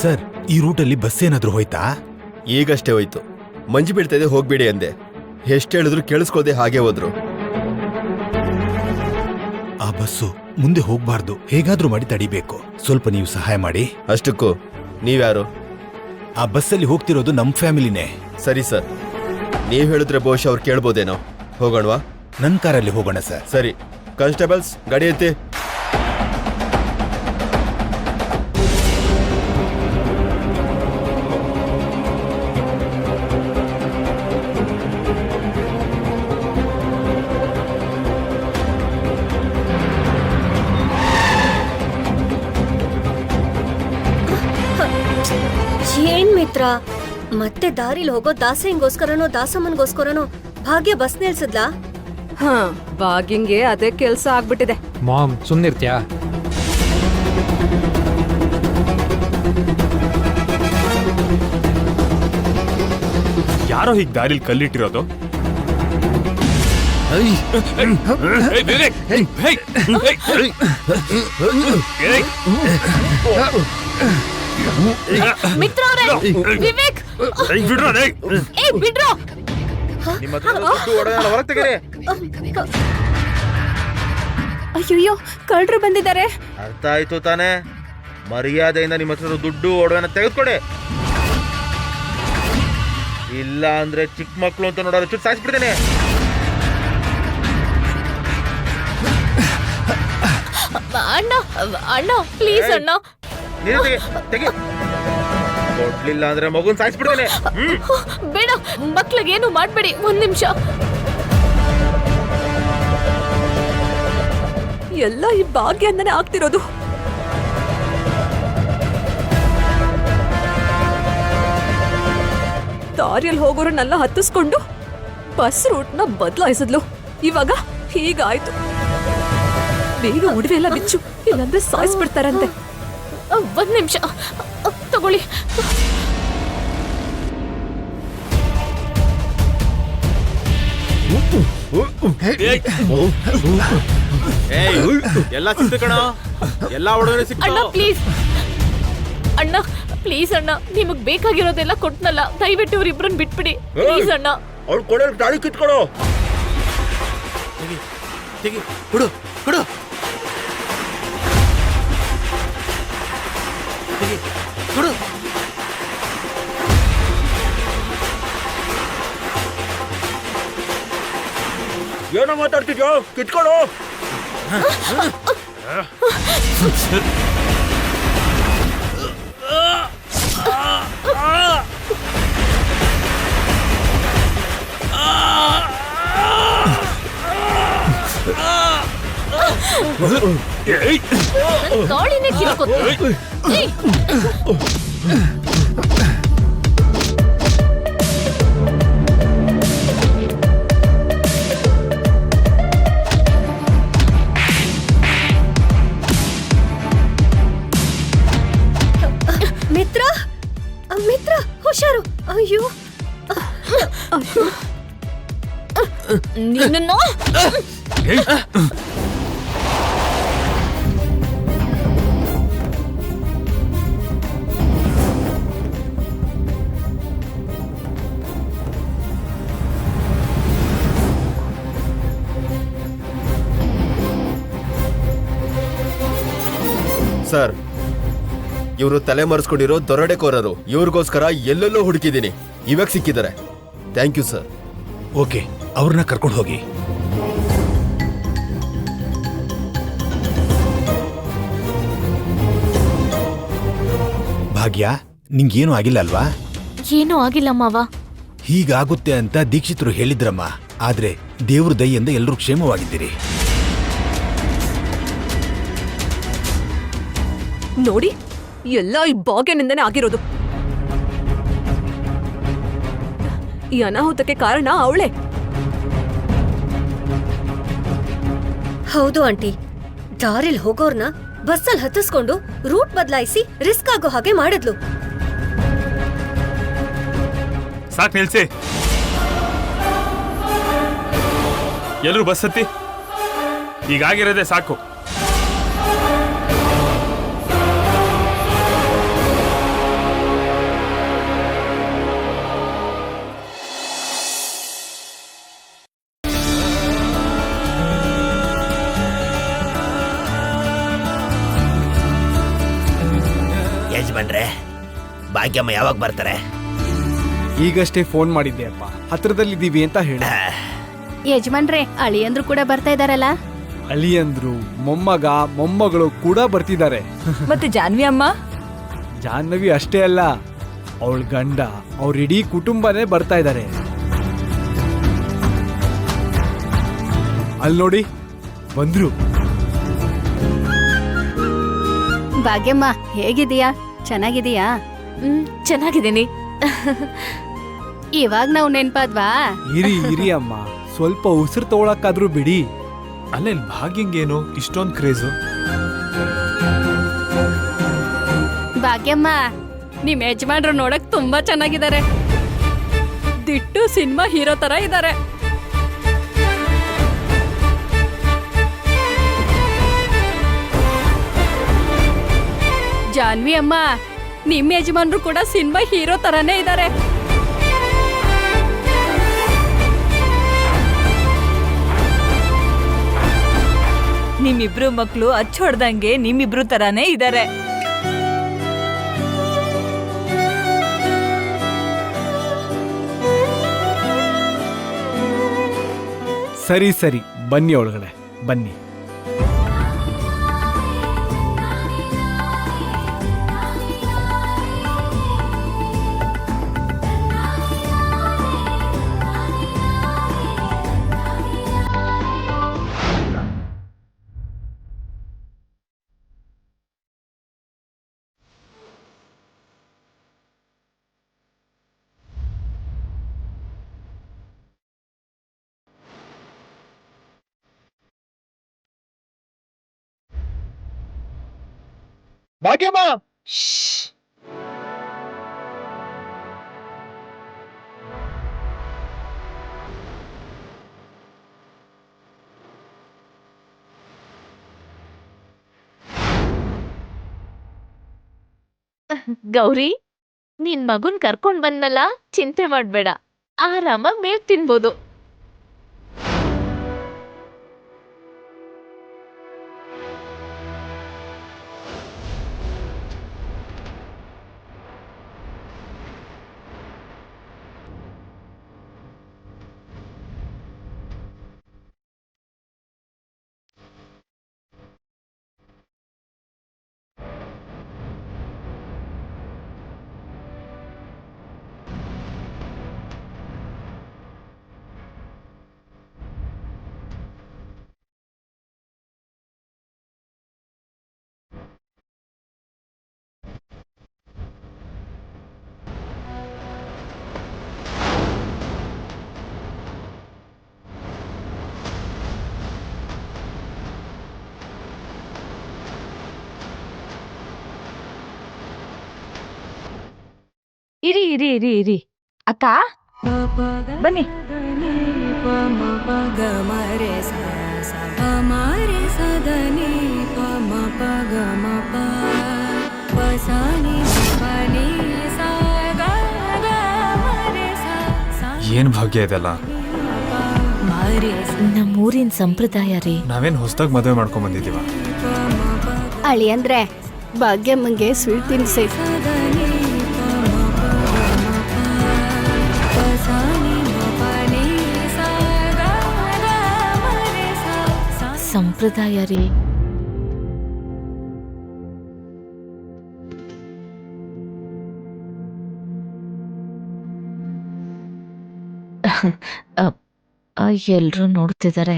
Sir, ಈ ರೂಟಲ್ಲಿ bus ಏನಾದ್ರೂ ಹೋಯ್ತಾ? ಈಗಷ್ಟೇ ಹೋಯ್ತು. ಮಂಜು ಬೀಳ್ತಾ ಇದೆ, ಹೋಗ್ಬೇಡಿ ಅಂದೆ. ಎಷ್ಟು ಹೇಳಿದ್ರು ಕೇಳಿಸ್ಕೊಳ್ದೆ ಹಾಗೆ ಹೋದ್ರು. ಆ ಬಸ್ಸು ಮುಂದೆ ಹೋಗ್ಬಾರ್ದು, ಹೇಗಾದ್ರೂ ಮಾಡಿ ತಡಿಬೇಕು. ಸ್ವಲ್ಪ ನೀವು ಸಹಾಯ ಮಾಡಿ. ಅಷ್ಟಕ್ಕೂ ನೀವ್ಯಾರು? ಆ ಬಸ್ಸಲ್ಲಿ ಹೋಗ್ತಿರೋದು ನಮ್ ಫ್ಯಾಮಿಲಿನೇ. ಸರಿ ಸರ್, ನೀವ್ ಹೇಳಿದ್ರೆ ಬಹುಶಃ ಅವ್ರು ಕೇಳ್ಬೋದೇನೋ. ಹೋಗೋಣವಾ? ನನ್ ಕಾರಲ್ಲಿ ಹೋಗೋಣ ಸರ್. ಸರಿ, ಕಾನ್ಸ್ಟೇಬಲ್ಸ್ ಗಾಡಿ ಎತ್ತಿ. ಏನ್ ಮಿತ್ರ, ಮತ್ತೆ ದಾರಿಲಿ ಹೋಗೋ ದಾಸಯ್ಯಂಗೋಸ್ಕರನೋ ದಾಸಮ್ಮನ್ಗೋಸ್ಕರನೋ ಭಾಗ್ಯ ಬಸ್ ನಿಲ್ಸಿದ್ಲಾ? ಭಾಗ್ಯಂಗೆ ಅದೇ ಕೆಲ್ಸ ಆಗ್ಬಿಟ್ಟಿದೆ. ಮಾಮ್, ಸುಮ್ನಿರ್ತ್ಯಾ? ಯಾರೋ ಹೀಗ್ ದಾರಿಲಿ ಕಲ್ಲಿಟ್ಟಿರೋದು? ಮಿತ್ರ ಅವ್ರೆ, ವಿವೇಕ್ ಬಿಡ್ರೋ. ಅಯ್ಯೋ, ಕಳ್ರು ಬಂದಿದ್ದಾರೆ. ಅರ್ಥ ಆಯ್ತು ತಾನೆ? ಮರ್ಯಾದೆಯಿಂದ ನಿಮ್ಮ ಹತ್ರ ದುಡ್ಡು ಒಡವೆನ ತೆಗೆದುಕೊಡಿ, ಇಲ್ಲ ಅಂದ್ರೆ ಚಿಕ್ಕ ಮಕ್ಕಳು ಅಂತ ನೋಡೋರು ಚುಟ್ಟು ಸಾಯಿಸ್ಬಿಡ್ತೇನೆ. ಅಣ್ಣ ಅಣ್ಣ ಪ್ಲೀಸ್ ಅಣ್ಣ, ತೆಗಿ. ಕೊಡ್ಲಿಲ್ಲ ಅಂದ್ರೆ ಮಗುನ್ ಸಾಯಿಸ್ಬಿಡ್ತೇನೆ. ಬೇಡ, ಮಕ್ಳಿಗೇನು ಮಾಡ್ಬೇಡಿ. ಒಂದ್ ನಿಮಿಷ. ಎಲ್ಲ ಈ ಭಾಗ್ಯದಿಂದನೇ ಆಗ್ತಿರೋದು. ದಾರಿಯಲ್ಲಿ ಹೋಗೋರನ್ನೆಲ್ಲ ಹತ್ತಿಸ್ಕೊಂಡು ಬಸ್ ರೂಟ್ನ ಬದಲಾಯಿಸಿದ್ಲು. ಇವಾಗ ಹೀಗಾಯ್ತು. ಬೇಗ ಉಡುವೆ ಎಲ್ಲ ಬಿಚ್ಚು, ಇಲ್ಲಾಂದ್ರೆ ಸಾಯಿಸ್ಬಿಡ್ತಾರಂತೆ. ಒಂದ್ ನಿಮಿಷ ತಗೊಳ್ಳಿ. ಎಲ್ಲ ಸಿಕ್ತು ಕಣ, ಎಲ್ಲ ಒಡವೆ ಸಿಕ್ತು. ಅಣ್ಣ ಪ್ಲೀಸ್, ಅಣ್ಣ ಪ್ಲೀಸ್ ಅಣ್ಣ, ನಿಮಗ್ ಬೇಕಾಗಿರೋದೆಲ್ಲ ಕೊಟ್ನಲ್ಲ, ದಯವಿಟ್ಟು ಇವ್ರಿಬ್ರನ್ ಬಿಟ್ಬಿಡಿ ಪ್ಲೀಸ್ ಅಣ್ಣ. ಅವ್ಳು ಕೊಡೋ ಗಾಡಿ ಕಿತ್ಕೊಡು. ಕೊಡು ಕೊಡು. ಕೊಡು. ಏನೋ ಮಾತಾಡ್ತಿದ್ಯೋ, ಕಿತ್ಕೊಡು. ಗಾಳಿನೇ ಕಿತ್ಕೊತ್ತೆ. ಮಿತ್ರ ಮಿತ್ರ ಹುಷಾರು. ಅಯ್ಯೋ ನಿನ್ನನ್ನು. ಸರ್, ಇವರು ತಲೆ ಮರೆಸ್ಕೊಂಡಿರೋ ದೊರಡೆಕೋರರು. ಇವ್ರಿಗೋಸ್ಕರ ಎಲ್ಲೆಲ್ಲೋ ಹುಡುಕಿದ್ದೀನಿ, ಇವಾಗ ಸಿಕ್ಕಿದ್ದಾರೆ. Thank you sir. ಓಕೆ, ಅವ್ರನ್ನ ಕರ್ಕೊಂಡು ಹೋಗಿ. ಭಾಗ್ಯ, ನಿಂಗೇನು ಆಗಿಲ್ಲ ಅಲ್ವಾ? ಏನೂ ಆಗಿಲ್ಲ ಮಾವ. ಹೀಗಾಗುತ್ತೆ ಅಂತ ದೀಕ್ಷಿತರು ಹೇಳಿದ್ರಮ್ಮ. ಆದ್ರೆ ದೇವ್ರ ದಯೆಯಿಂದ ಎಲ್ಲರೂ ಕ್ಷೇಮವಾಗಿದ್ದೀರಿ. ನೋಡಿ, ಎಲ್ಲ ಈ ಭಾಗ್ಯನಿಂದನೇ ಆಗಿರೋದು. ಈ ಅನಾಹುತಕ್ಕೆ ಕಾರಣ ಅವಳೇ. ಹೌದು ಆಂಟಿ, ದಾರಿಲ್ ಹೋಗೋರ್ನ ಬಸ್ಸಲ್ಲಿ ಹತ್ತಿಸ್ಕೊಂಡು ರೂಟ್ ಬದಲಾಯಿಸಿ ರಿಸ್ಕ್ ಆಗೋ ಹಾಗೆ ಮಾಡಿದ್ಲು. ಸಾಕ್ ನಿಲ್ಸಿ, ಎಲ್ಲರೂ ಬಸ್ ಹತ್ತಿ. ಈಗಾಗಿರೋದೇ ಸಾಕು. ಯಜಮಾನ್ರೆ, ಭಾಗ್ಯಮ್ಮ ಯಾವಾಗ ಬರ್ತಾರೆ? ಈಗಷ್ಟೇ ಫೋನ್ ಮಾಡಿದ್ದೆ ಅಪ್ಪ, ಹತ್ರದಲ್ಲಿದ್ದೀವಿ ಅಂತ ಹೇಳ. ಯಜಮಾನ್ರೆ, ಅಳಿಯಂದ್ರು ಕೂಡ ಬರ್ತಾ ಇದಾರಲ್ಲ? ಅಳಿಯಂದ್ರು, ಮೊಮ್ಮಗ, ಮೊಮ್ಮಗಳು ಕೂಡ ಬರ್ತಿದ್ದಾರೆ. ಮತ್ತೆ ಜಾನ್ವಿ ಅಮ್ಮ? ಜಾಹ್ನವಿ ಅಷ್ಟೇ ಅಲ್ಲ, ಅವಳ ಗಂಡ, ಅವ್ರ ಇಡೀ ಕುಟುಂಬನೇ ಬರ್ತಾ ಇದ್ದಾರೆ. ಅಲ್ಲಿ ನೋಡಿ, ಬಂದ್ರು. ಭಾಗ್ಯಮ್ಮ, ಹೇಗಿದೀಯಾ? ಚೆನ್ನಾಗಿದೀಯಾ? ಚೆನ್ನಾಗಿದ್ದೀನಿ. ಇವಾಗ ನಾವು ನೆನ್ಪಾದ್ವಾ? ಇರಿ ಅಮ್ಮ, ಸ್ವಲ್ಪ ಉಸಿರು ತಗೊಳಕ್ಕಾದ್ರೂ ಬಿಡಿ. ಅಲ್ಲ, ಇಲ್ಲಿ ಭಾಗ್ಯಂಗೇನು ಇಷ್ಟೊಂದು ಕ್ರೇಜು? ಭಾಗ್ಯಮ್ಮ, ನಿಮ್ ಯಜಮಾನ್ರು ನೋಡಕ್ ತುಂಬಾ ಚೆನ್ನಾಗಿದ್ದಾರೆ. ದಿಟ್ಟು ಸಿನಿಮಾ ಹೀರೋ ತರ ಇದ್ದಾರೆ. ಜಾನ್ವಿ ಅಮ್ಮ, ನಿಮ್ ಯಜಮಾನ್ರು ಕೂಡ ಸಿನಿಮಾ ಹೀರೋ ತರಾನೇ ಇದ್ದಾರೆ. ನಿಮ್ಮಿಬ್ರು ಮಕ್ಳು ಅಚ್ಚ ಹೊಡ್ದಂಗೆ ನಿಮ್ಮಿಬ್ರು ತರಾನೇ ಇದಾರೆ. ಸರಿ, ಬನ್ನಿ ಒಳಗಡೆ ಬನ್ನಿ. ಭಾಗ್ಯಮ್ಮ, ಗೌರಿ, ನಿನ್ ಮಗುನ್ ಕರ್ಕೊಂಡ್ ಬಂದ್ನಲ್ಲ, ಚಿಂತೆ ಮಾಡ್ಬೇಡ, ಆರಾಮಾಗಿ ಮೇವ್ ತಿನ್ಬೋದು. ಇರಿ ಅಕ್ಕ, ಬನ್ನಿ. ಏನ್ ಭಾಗ್ಯ ಇದೆಲ್ಲ? ನಮ್ಮೂರಿನ ಸಂಪ್ರದಾಯ ರೀ. ನಾವೇನ್ ಹೊಸದಾಗಿ ಮದುವೆ ಮಾಡ್ಕೊಂಡ್ ಬಂದಿದೀವ? ಅಳಿಯಂದ್ರೆ, ಭಾಗ್ಯಮ್ಮಂಗೆ ಸ್ವೀಟ್ ತಿನ್ಸಿ. ಸಂಪ್ರದಾಯ ರೀ. ಎಲ್ರೂ ನೋಡ್ತಿದ್ದಾರೆ.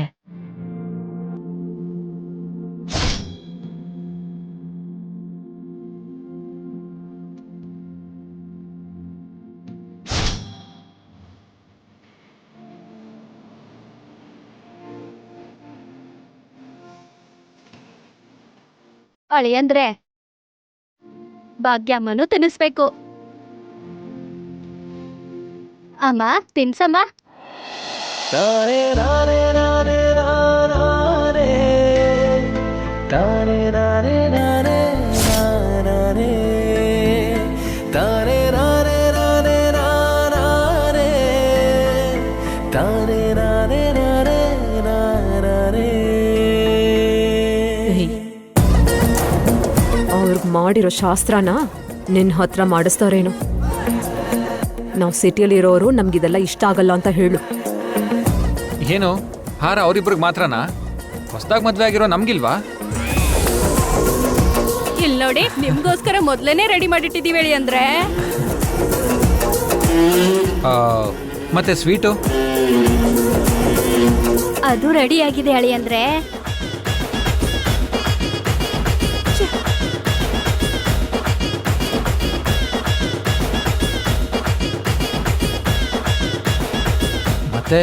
ಅಳಿಯಂದ್ರೆ, ಭಾಗ್ಯಮ್ಮನು ತಿನ್ನಿಸ್ಬೇಕು. ಅಮ್ಮ, ತಿನ್ಸಮ್ಮ. ಅವ್ರಿಗೆ ಮಾಡಿರೋ ಶಾಸ್ತ್ರನ ನಿನ್ನ ಹತ್ರ ಮಾಡಿಸ್ತಾರೇನು? ನಾವು ಸಿಟಿಯಲ್ಲಿ ಇರೋರು ನಮ್ಗಿದೆಲ್ಲ ಇಷ್ಟ ಆಗಲ್ಲ ಅಂತ ಹೇಳು. ಏನು ಹಾರ ಅವರಿಬ್ರಿಗೆ ಮಾತ್ರನಾ? ಹೊಸದಾಗಿ ಮದ್ವೆ ಆಗಿರೋ ನಮ್ಗಿಲ್ವಾ? ಇಲ್ಲಿ ನೋಡಿ, ನಿಮ್ಗೋಸ್ಕರ ಮೊದ್ಲೇನೆ ರೆಡಿ ಮಾಡಿಟ್ಟಿದೀವಿ ಹೇಳಿ ಅಂದ್ರೆ. ಮತ್ತೆ ಸ್ವೀಟು ಅದು ರೆಡಿ ಆಗಿದೆ ಹೇಳಿ ಅಂದ್ರೆ. ಮತ್ತೆ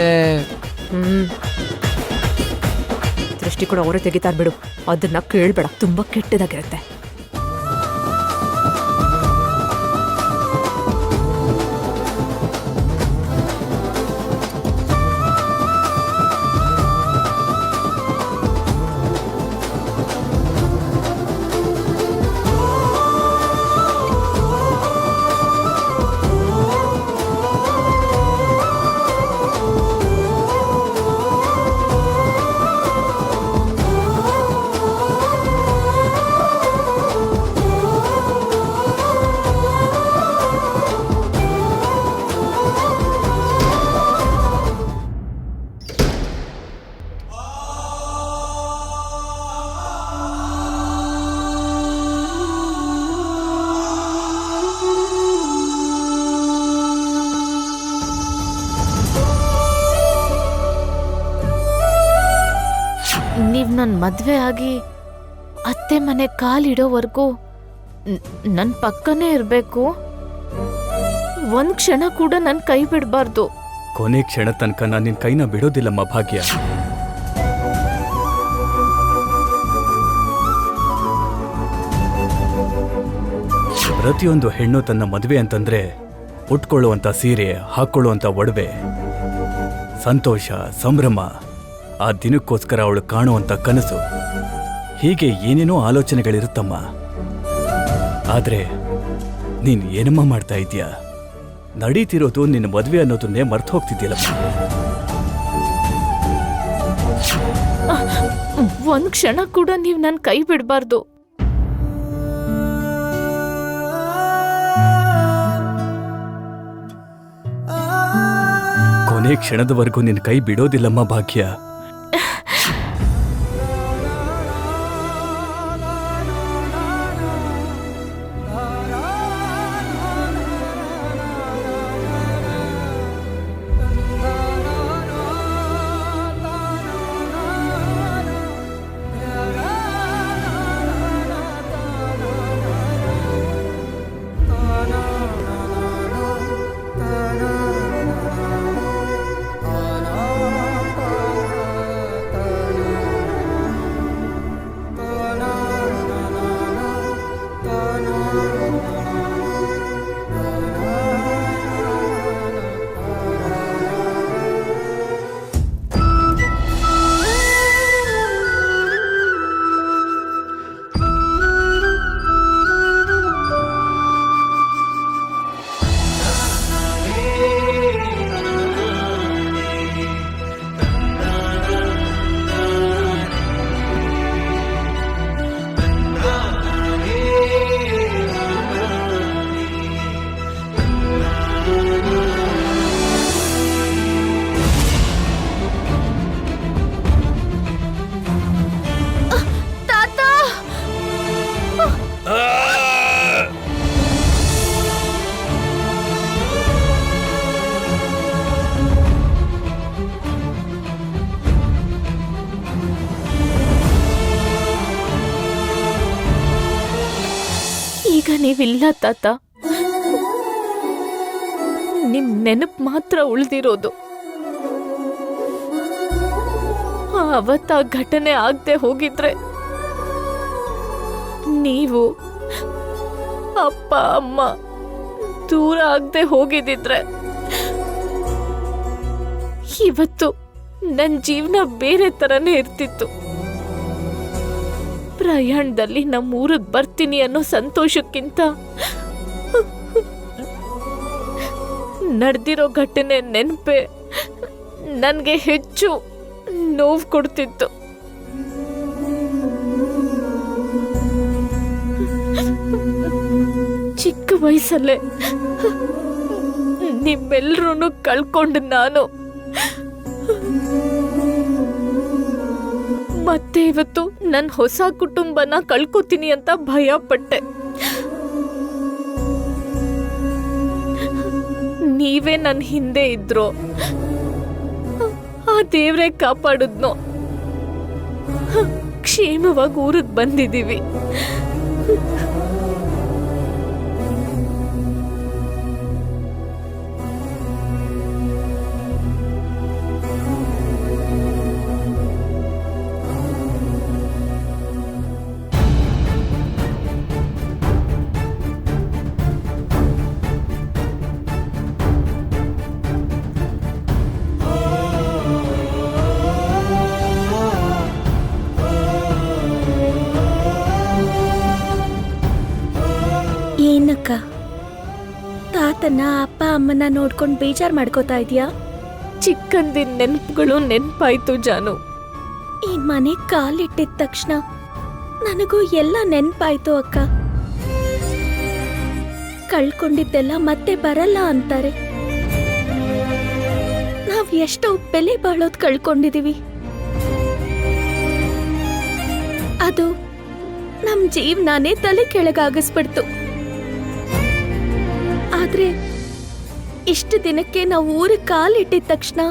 ದೃಷ್ಟಿ ಕೂಡ ಅವರೇ ತೆಗಿತಾರ ಬಿಡು, ಅದನ್ನ ಕೇಳ್ಬೇಡ, ತುಂಬಾ ಕೆಟ್ಟದಾಗಿರುತ್ತೆ. ನೀವ್ ನನ್ ಮದ್ವೆ ಆಗಿ ಅತ್ತೆ ಮನೆ ಕಾಲಿಡೋವರೆಗೂ ನನ್ ಪಕ್ಕನೇ ಇರ್ಬೇಕು. ಒಂದ್ ಕ್ಷಣ ಕೂಡ ನನ್ ಕೈ ಬಿಡ್ಬಾರ್ದು. ಕೊನೆ ಕ್ಷಣ ತನಕ ನಾನು ನಿನ್ನ ಕೈನ ಬಿಡೋದಿಲ್ಲಮ್ಮ ಭಾಗ್ಯ. ಪ್ರತಿಯೊಂದು ಹೆಣ್ಣು ತನ್ನ ಮದುವೆ ಅಂತಂದ್ರೆ ಉಟ್ಕೊಳ್ಳುವಂಥ ಸೀರೆ, ಹಾಕೊಳ್ಳುವಂಥ ಒಡವೆ, ಸಂತೋಷ, ಸಂಭ್ರಮ, ಆ ದಿನಕ್ಕೋಸ್ಕರ ಅವಳು ಕಾಣುವಂಥ ಕನಸು, ಹೀಗೆ ಏನೇನೋ ಆಲೋಚನೆಗಳಿರುತ್ತಮ್ಮ. ಆದ್ರೆ ನೀನ್ ಏನಮ್ಮ ಮಾಡ್ತಾ ಇದೀಯಾ? ನಡೀತಿರೋದು ನಿನ್ನ ಮದುವೆ ಅನ್ನೋದನ್ನೇ ಮರ್ತು ಹೋಗ್ತಿದ್ಯಲ್ಲಮ್ಮ. ಒಂದ್ ಕ್ಷಣ ಕೂಡ ನೀವ್ ನನ್ ಕೈ ಬಿಡ್ಬಾರ್ದು. ಕೊನೆ ಕ್ಷಣದವರೆಗೂ ನಿನ್ನ ಕೈ ಬಿಡೋದಿಲ್ಲಮ್ಮ ಭಾಗ್ಯ. ಈಗ ನೀವಿಲ್ಲ ತಾತ, ನಿಮ್ ನೆನಪು ಮಾತ್ರ ಉಳಿದಿರೋದು. ಅವತ್ತ ಘಟನೆ ಆಗದೆ ಹೋಗಿದ್ರೆ, ನೀವು ಅಪ್ಪ ಅಮ್ಮ ದೂರ ಆಗದೆ ಹೋಗಿದ್ದಿದ್ರೆ, ಇವತ್ತು ನನ್ನ ಜೀವನ ಬೇರೆ ತರನೇ ಇರ್ತಿತ್ತು. ಪ್ರಯಾಣದಲ್ಲಿ ನಮ್ಮ ಊರಿಗೆ ಬರ್ತೀನಿ ಅನ್ನೋ ಸಂತೋಷಕ್ಕಿಂತ ನಡೆದಿರೋ ಘಟನೆ ನೆನಪೆ ನನಗೆ ಹೆಚ್ಚು ನೋವು ಕೊಡ್ತಿತ್ತು. ಚಿಕ್ಕ ಚಿಕ್ಕ ವಯಸ್ಸಲ್ಲೇ ನಿಮ್ಮೆಲ್ರೂ ಕಳ್ಕೊಂಡು ನಾನು ಮತ್ತೆ ಇವತ್ತು ನನ್ನ ಹೊಸ ಕುಟುಂಬನ ಕಳ್ಕೊತೀನಿ ಅಂತ ಭಯ ಪಟ್ಟೆ. ನೀವೇ ನನ್ನ ಹಿಂದೆ ಇದ್ರು, ಆ ದೇವ್ರೇ ಕಾಪಾಡಿದ್ನೋ. ಕ್ಷೇಮವಾಗಿ ಊರಿಗೆ ಬಂದಿದ್ದೀವಿ. ಏನಕ್ಕ ತಾತನ ಅಪ್ಪ ಅಮ್ಮನ ನೋಡ್ಕೊಂಡು ಬೇಜಾರ್ ಮಾಡ್ಕೋತಾ ಇದೀಯಾ? ಚಿಕ್ಕಂದಿನ ನೆನಪುಗಳು ನೆನಪಾಯ್ತು ಜಾನು. ಈ ಮನೆ ಕಾಲಿಟ್ಟಿದ ತಕ್ಷಣ ನನಗೂ ಎಲ್ಲ ನೆನಪಾಯ್ತು ಅಕ್ಕ. ಕಳ್ಕೊಂಡಿದ್ದೆಲ್ಲ ಮತ್ತೆ ಬರಲ್ಲ ಅಂತಾರೆ. ನಾವ್ ಎಷ್ಟೋ ಬೆಲೆ ಬಾಳೋದ್ ಕಳ್ಕೊಂಡಿದೀವಿ. ಅದು ನಮ್ ಜೀವನಾನೇ ತಲೆ ಕೆಳಗಾಗಿಸ್ಬಿಡ್ತು. ಆದ್ರೆ ಇಷ್ಟು ದಿನಕ್ಕೆ ನಾವು ಊರಿಗೆ ಕಾಲಿಟ್ಟಿದ ತಕ್ಷಣ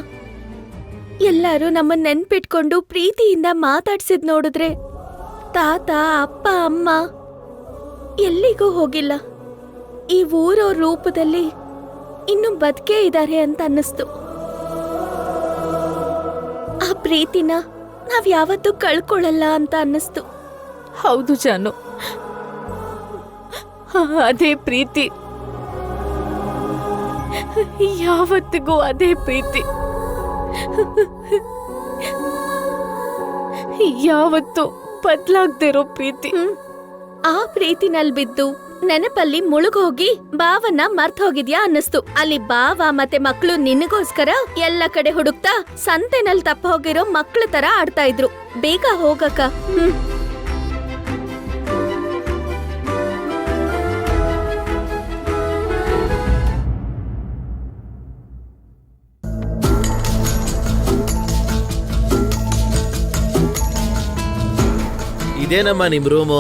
ಎಲ್ಲರೂ ನಮ್ಮನ್ನ ನೆನ್ಪಿಟ್ಕೊಂಡು ಪ್ರೀತಿಯಿಂದ ಮಾತಾಡ್ಸಿದ್ ನೋಡಿದ್ರೆ ತಾತ ಅಪ್ಪ ಅಮ್ಮ ಎಲ್ಲಿಗೂ ಹೋಗಿಲ್ಲ. ಈ ಊರವ್ರ ರೂಪದಲ್ಲಿ ಇನ್ನು ಬದುಕೇ ಇದ್ದಾರೆ ಅಂತ ಅನ್ನಿಸ್ತು. ಆ ಪ್ರೀತಿನ ನಾವ್ ಯಾವತ್ತೂ ಕಳ್ಕೊಳ್ಳಲ್ಲ ಅಂತ ಅನ್ನಿಸ್ತು. ಹೌದು ಜಾನು, ಅದೇ ಪ್ರೀತಿ, ಯಾವತ್ತಿಗೂ ಅದೇ ಪ್ರೀತಿ, ಯಾವತ್ತು ಬದಲಾಗ್ದಿರೋ ಪ್ರೀತಿ. ಆ ಪ್ರೀತಿನಲ್ಲಿ ಬಿದ್ದು ನೆನಪಲ್ಲಿ ಮುಳುಗೋಗಿ ಬಾವನ್ನ ಮರ್ತ್ ಹೋಗಿದ್ಯಾ ಅನ್ನಿಸ್ತು. ಅಲ್ಲಿ ಬಾವ ಮತ್ತೆ ಮಕ್ಕಳು ನಿನಗೋಸ್ಕರ ಎಲ್ಲ ಕಡೆ ಹುಡುಕ್ತಾ ಸಂತೆನಲ್ಲಿ ತಪ್ಪ ಹೋಗಿರೋ ಮಕ್ಳ ತರ ಆಡ್ತಾ ಇದ್ರು. ಬೇಗ ಹೋಗಕ್ಕ. ಇದೇನಮ್ಮ ನಿಮ್ ರೂಮು?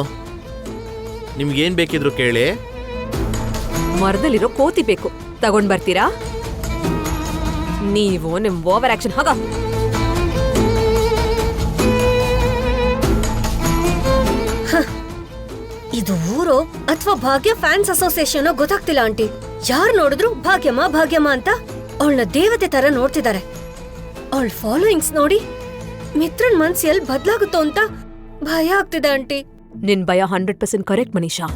ನಿಮ್ಗೇನ್ ಬೇಕಿದ್ರು ಕೇಳಿ. ಮರದಲ್ಲಿರೋ ಕೋತಿ ಬೇಕು, ತಗೊಂಡ್ ಬರ್ತೀರಾ? ನೀವು ನಿಮ್ ಓವರ್ ಆಕ್ಷನ್ ಹಾಗ. ಇದು ಊರೋ ಅಥವಾ ಭಾಗ್ಯ ಫ್ಯಾನ್ಸ್ ಅಸೋಸಿಯೇಷನ್ ಗೊತ್ತಾಗ್ತಿಲ್ಲ ಆಂಟಿ. ಯಾರು ನೋಡಿದ್ರು ಭಾಗ್ಯಮ್ಮ ಭಾಗ್ಯಮ್ಮ ಅಂತ ಅವಳನ್ನ ದೇವತೆ ತರ ನೋಡ್ತಿದ್ದಾರೆ. ಅವಳ ಫಾಲೋಯಿಂಗ್ಸ್ ನೋಡಿ ಮಿತ್ರನ್ ಮನ್ಸ್ ಎಲ್ ಬದ್ಲಾಗುತ್ತೋ ಅಂತ ಭಯ ಆಗ್ತಿದೆ ಆಂಟಿ. ನಿನ್ ಭಯ 100% ಕರೆಕ್ಟ್ ಮನೀಷಾ.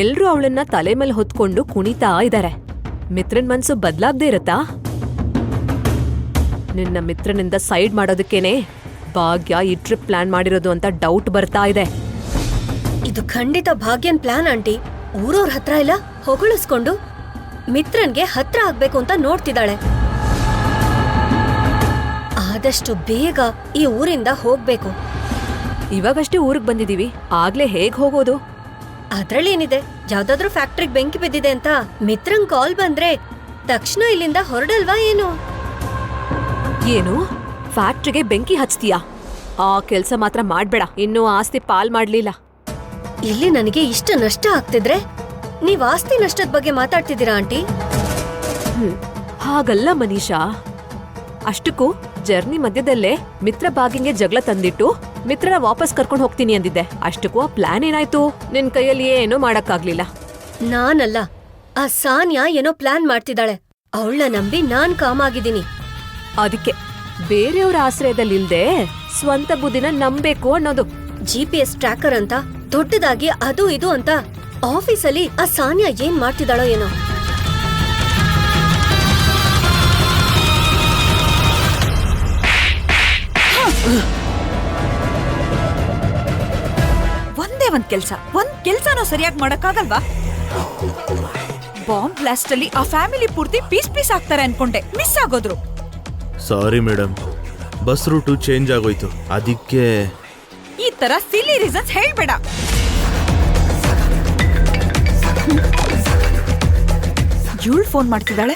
ಎಲ್ರೂ ಅವಳನ್ನ ತಲೆ ಮೇಲೆ ಹೊತ್ಕೊಂಡು ಕುಣಿತಾ ಇದ್ದಾರೆ. ಮಿತ್ರನ್ ಮನ್ಸು ಬದ್ಲಾಗ್ದೇ ಇರತ್ತಾ? ನಿನ್ನ ಮಿತ್ರನಿಂದ ಸೈಡ್ ಮಾಡೋದಕ್ಕೇನೆ ಭಾಗ್ಯ ಈ ಟ್ರಿಪ್ ಪ್ಲಾನ್ ಮಾಡಿರೋದು ಅಂತ ಡೌಟ್ ಬರ್ತಾ ಇದೆ. ಇದು ಖಂಡಿತ ಭಾಗ್ಯನ್ ಪ್ಲಾನ್ ಆಂಟಿ. ಊರವ್ರ ಹತ್ರ ಎಲ್ಲ ಹೊಗಳಿಸ್ಕೊಂಡು ಮಿತ್ರನ್ಗೆ ಹತ್ರ ಆಗ್ಬೇಕು ಅಂತ ನೋಡ್ತಿದ್ದಾಳೆ. ಆದಷ್ಟು ಬೇಗ ಈ ಊರಿಂದ ಹೋಗ್ಬೇಕು. ಇವಾಗಷ್ಟೇ ಊರಿಗೆ ಬಂದಿದೀವಿ, ಆಗ್ಲೇ ಹೇಗ್ ಹೋಗೋದು? ಅದ್ರಲ್ಲೇನಿದೆ, ಯಾವ್ದಾದ್ರೂ ಫ್ಯಾಕ್ಟ್ರಿಗೆ ಬೆಂಕಿ ಬಿದ್ದಿದೆ ಅಂತ ಮಿತ್ರನ್ ಕಾಲ್ ಬಂದ್ರೆ ತಕ್ಷಣ ಇಲ್ಲಿಂದ ಹೊರಡಲ್ವಾ ಏನು? ಏನು ಫ್ಯಾಕ್ಟ್ರಿಗೆ ಬೆಂಕಿ ಹಚ್ತೀಯಾ? ಆ ಕೆಲ್ಸ ಮಾತ್ರ ಮಾಡ್ಬೇಡ, ಇನ್ನೂ ಆಸ್ತಿ ಪಾಲ್ ಮಾಡ್ಲಿಲ್ಲ. ಇಲ್ಲಿ ನನಗೆ ಇಷ್ಟು ನಷ್ಟ ಆಗ್ತಿದ್ರೆ ನೀವ್ ಆಸ್ತಿ ನಷ್ಟದ ಬಗ್ಗೆ ಮಾತಾಡ್ತಿದ್ದೀರಾ ಆಂಟಿ? ಹಾಗಲ್ಲ ಮನೀಷಾ. ಅಷ್ಟಕ್ಕೂ ಜರ್ನಿ ಮಧ್ಯದಲ್ಲೇ ಮಿತ್ರ ಬಾಗಿಂಗೆ ಜಗಳ ತಂದಿಟ್ಟು ಮಿತ್ರನ ವಾಪಸ್ ಕರ್ಕೊಂಡು ಹೋಗ್ತೀನಿ ಅಂದಿದ್ದೆ. ಅಷ್ಟಕ್ಕೂ ಆ ಪ್ಲಾನ್ ಏನಾಯ್ತು? ನಿನ್ ಕೈಯಲ್ಲಿ ಏನೂ ಮಾಡಕ್ಕಾಗ್ಲಿಲ್ಲ. ನಾನಲ್ಲ, ಆ ಸಾನ್ಯಾ ಏನೋ ಪ್ಲಾನ್ ಮಾಡ್ತಿದ್ದಾಳೆ. ಅವಳನ್ನ ನಂಬಿ ನಾನ್ ಕಾಮಾಗಿದ್ದೀನಿ. ಅದಕ್ಕೆ ಬೇರೆಯವ್ರ ಆಶ್ರಯದಲ್ಲಿಲ್ದೆ ಸ್ವಂತ ಬುದ್ಧಿನ ನಂಬೇಕು ಅನ್ನೋದು. GPS ಟ್ರ್ಯಾಕರ್ ಅಂತ ದೊಡ್ಡದಾಗಿ ಅದು ಇದು ಅಂತ ಆಫೀಸಲ್ಲಿ ಆ ಸಾನ್ಯಾ ಏನ್ ಮಾಡ್ತಿದ್ದಾಳೋ ಏನೋ. ಒಂದೇ ಒಂದ್ ಕೆಲ್ಸನೂ ಸರಿಯಾಗಿ ಮಾಡಕ್ಕಾಗಲ್ವಾ? ಬಾಂಬ್ ಬ್ಲಾಸ್ಟ್ ಅಲ್ಲಿ ಆ ಫ್ಯಾಮಿಲಿ ಪೂರ್ತಿ ಪೀಸ್ ಆಗ್ತಾರೆ ಅನ್ಕೊಂಡೆ, ಮಿಸ್ ಆಗೋದ್ರು. Sorry madam, bus route change ಆಗೋಯ್ತು, ಅದಕ್ಕೆ. ಈ ತರ ಸಿಲಿ ರೀಸನ್ಸ್ ಹೇಳ್ಬೇಡ. ಇವಳು ಫೋನ್ ಮಾಡ್ತಿದ್ದಾಳೆ.